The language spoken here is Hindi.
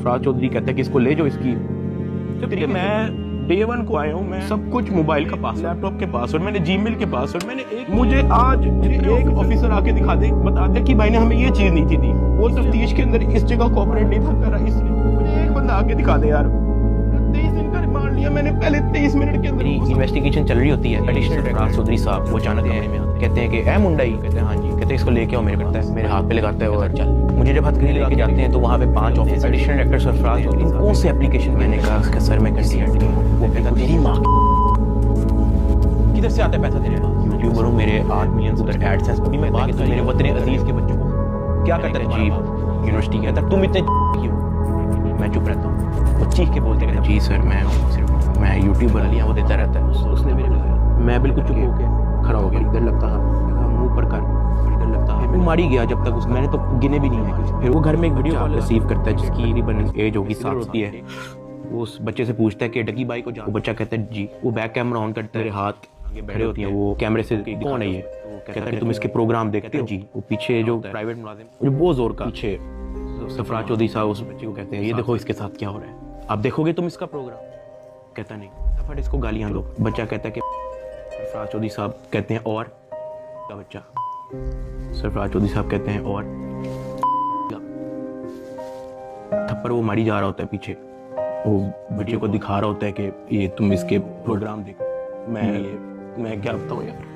सरफराज चौधरी कहता है कि इसको ले जाओ इसकी, जबकि मैं डे 1 को आया हूँ, मैं सब कुछ मोबाइल का पासवर्ड, लैपटॉप के पासवर्ड, मैंने जीमेल के पासवर्ड, मुझे आज एक ऑफिसर आके दिखा दे, बता दे कि भाई ने हमें ये चीज नहीं थी वो तफ्तीश के अंदर इस जगह कोऑपरेट नहीं था कर रहा, इसलिए मुझे एक बंदा आके दिखा दे यार। 23 दिन का रिमांड लिया मैंने, पहले 23 मिनट के अंदर इन्वेस्टिगेशन चल रही होती है। एडिशनल सरफराज चौधरी साहब वो अचानक कहते हैं कि ए मुंडा ही, कहते हैं हाँ जी, कहते हैं इसको लेके आओ, मेरे करता है, मेरे हाथ पे लगाता है और चल। मुझे जब हथकड़ी लेके जाते हैं तो वहाँ पे 5 officer additional director Sarfaraz Chaudhary, कौन से एप्लीकेशन, मैंने कहा उसका सर मैं कर दिया, वो कहता तेरी माँ किधर से आता है पैसा तेरे पास, यूट्यूबर हूँ, मेरे 8 मिलियन उधर एड्स हैं, अभी मैं बात कर मेरे वतन अजीज के बच्चों को क्या करता है जी, यूनिवर्सिटी गया था, तुम इतने क्यों, मैं चुप रहता हूँ, वो चीख के बोलते हैं जी सर मैं यूट्यूबर लिया, वो देता रहता है। उसने मेरे मैं बिल्कुल चुप होकर खड़ा हो गया, इधर लगता है मुंह पर कर, इधर लगता है वो मारी गया जब तक मैंने तो गिने भी नहीं है कुछ। फिर वो घर में एक वीडियो कॉल रिसीव करता है जिसकी तकरीबन एज होगी 7 होती है। वो उस बच्चे से पूछता है कि डगी बाई को वो बच्चा कहता है जी। वो बैक कैमरा ऑन करता है, हाथ आगे बैठे होती हैं, वो कैमरे से कौन है ये, कहता है तुम इसके प्रोग्राम देखते हो जी। वो पीछे जो प्राइवेट मुलाजिम जो बहुत जोर का पीछे सरफराज चौधरी साहब उस बच्चे को कहते हैं ये देखो इसके साथ क्या हो रहा है, आप देखोगे तुम इसका प्रोग्राम, कहता नहीं, फटाफट इसको गालियां दो। बच्चा कहता है कि सरफराज चौधरी साहब कहते हैं और का बच्चा, सरफराज चौधरी साहब कहते हैं और थप्पड़ वो मारी जा रहा होता है पीछे, वो बच्चे को दिखा रहा होता है कि ये तुम इसके प्रोग्राम देखो। मैं क्या बताऊँ यार।